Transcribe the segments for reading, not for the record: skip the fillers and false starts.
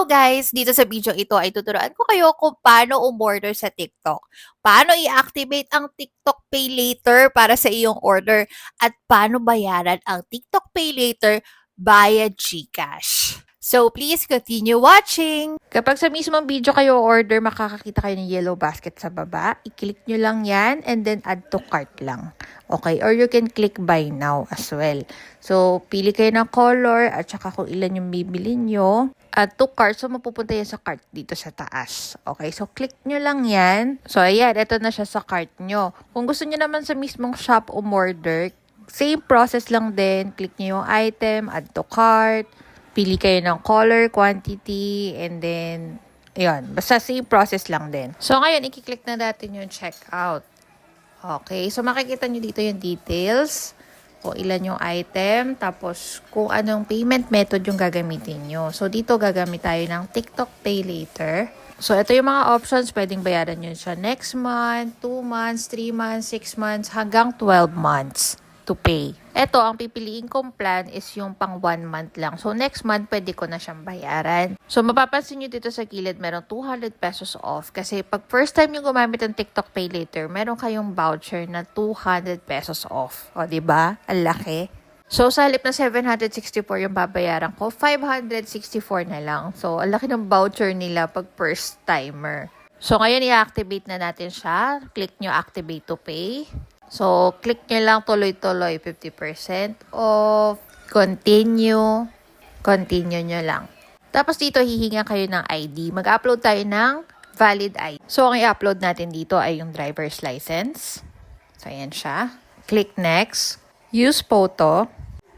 guys! Dito sa video ito ay tuturuan ko kayo kung paano umorder sa TikTok. Paano i-activate ang TikTok Pay Later para sa iyong order at paano bayaran ang TikTok Pay Later via GCash. So please continue watching! Kapag sa mismong video kayo order, makakakita kayo ng yellow basket sa baba. I-click nyo lang yan and then add to cart lang. Okay, or you can click buy now as well. So, pili kayo ng color at saka kung ilan yung bibili nyo. Add to cart, so mapupunta yan sa cart dito sa taas. Okay, so click nyo lang yan. So, ayan, ito na siya sa cart nyo. Kung gusto nyo naman sa mismong shop umorder, same process lang din. Click nyo yung item, add to cart. Pili kayo ng color, quantity, and then, ayun, basta same process lang din. So, ngayon, i-click na natin yung checkout. Okay, so makikita nyo dito yung details, kung ilan yung item, tapos kung anong payment method yung gagamitin nyo. So, dito gagamit tayo ng TikTok Pay Later. So, ito yung mga options, pwedeng bayaran nyo siya next month, 2 months, 3 months, 6 months, hanggang 12 months to pay. Ito, ang pipiliin kong plan is yung pang 1 month lang. So, next month, pwede ko na siyang bayaran. So, mapapansin nyo dito sa gilid, meron 200 pesos off. Kasi pag first time yung gumamit ng TikTok Pay Later, meron kayong voucher na 200 pesos off. O, diba? Ang laki. So, sa halip na 764 yung babayaran ko, 564 na lang. So, ang laki ng voucher nila pag first timer. So, ngayon i-activate na natin siya. Click nyo Activate to Pay. So, click nyo lang tuloy-tuloy, 50% off, continue nyo lang. Tapos dito, hihinga kayo ng ID. Mag-upload tayo ng valid ID. So, ang i-upload natin dito ay yung driver's license. So, ayan siya. Click next. Use photo.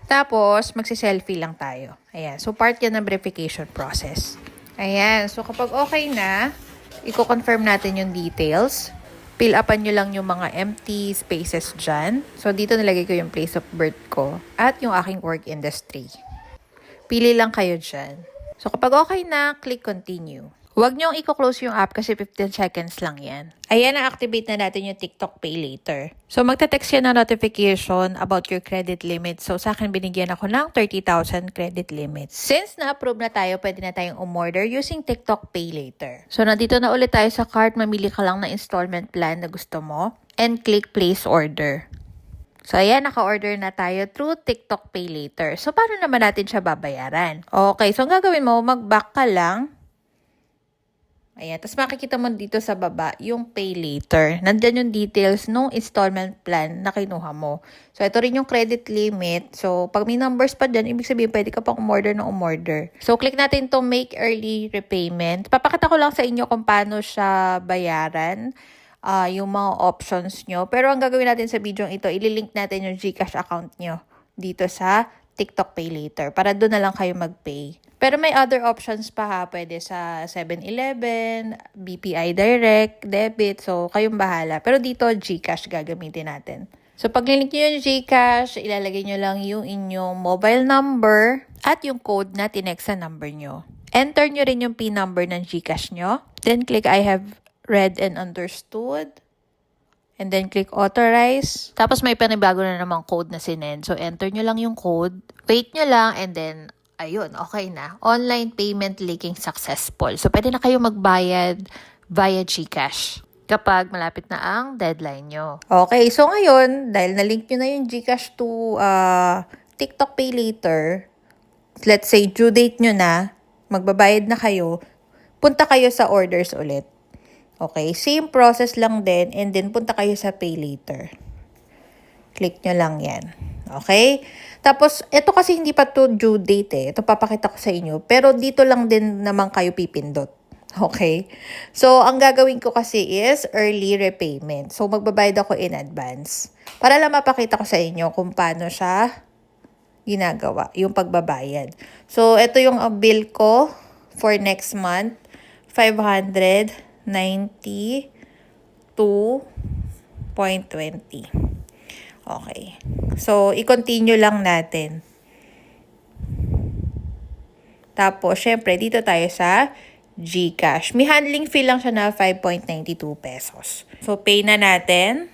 Tapos, magsi-selfie lang tayo. Ayan. So, part yan ng verification process. Ayan. So, kapag okay na, i-confirm natin yung details. Fill upan nyo lang yung mga empty spaces dyan. So, dito nilagay ko yung place of birth ko at yung aking work industry. Pili lang kayo dyan. So, kapag okay na, click continue. Huwag nyong i-close yung app kasi 15 seconds lang yan. Ayan, na-activate na natin yung TikTok Pay Later. So, magta-text yan ng notification about your credit limit. So, sa akin, binigyan ako ng 30,000 credit limit. Since na-approve na tayo, pwede na tayong umorder using TikTok Pay Later. So, nandito na ulit tayo sa cart. Mamili ka lang ng installment plan na gusto mo. And click place order. So, ayan, naka-order na tayo through TikTok Pay Later. So, paano naman natin siya babayaran? Okay, so ang gagawin mo, mag-back ka lang. Ayan, tapos makikita mo dito sa baba yung pay later. Nandyan yung details ng installment plan na kinuha mo. So, ito rin yung credit limit. So, pag may numbers pa dyan, ibig sabihin pwede ka pang umorder ng umorder. So, click natin to make early repayment. Papakita ko lang sa inyo kung paano siya bayaran. Yung mga options nyo. Pero ang gagawin natin sa video ito, ililink natin yung GCash account nyo dito sa TikTok Pay Later para doon na lang kayo mag-pay. Pero may other options pa ha. Pwede sa 7-Eleven, BPI Direct, debit. So, kayong bahala. Pero dito, GCash gagamitin natin. So, pag nilink nyo yung GCash, ilalagay nyo lang yung inyong mobile number at yung code na tinext sa number nyo. Enter nyo rin yung PIN number ng GCash nyo. Then, click I have read and understood. And then, click authorize. Tapos, may panibago na namang code na sinend. So, enter nyo lang yung code. Wait nyo lang and then, ayun, okay na. Online payment linking successful. So, pwede na kayo magbayad via GCash kapag malapit na ang deadline nyo. Okay, so ngayon, dahil na-link nyo na yung GCash to TikTok Pay Later, let's say due date nyo na, magbabayad na kayo, punta kayo sa orders ulit. Okay, same process lang din and then punta kayo sa Pay Later. Click nyo lang yan. Okay? Tapos, ito kasi hindi pa to due date eh. Ito papakita ko sa inyo. Pero dito lang din naman kayo pipindot. Okay? So, ang gagawin ko kasi is early repayment. So, magbabayad ako in advance. Para lang mapakita ko sa inyo kung paano siya ginagawa, yung pagbabayad. So, ito yung bill ko for next month. 592.20. Okay. So, i-continue lang natin. Tapos, syempre, dito tayo sa GCash. May handling fee lang siya na 5.92 pesos. So, pay na natin.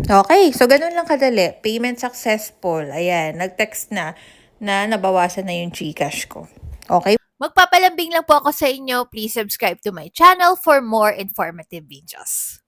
Okay. So, ganun lang kadali. Payment successful. Ayan. Nag-text na nabawasan na yung GCash ko. Okay? Magpapalambing lang po ako sa inyo. Please subscribe to my channel for more informative videos.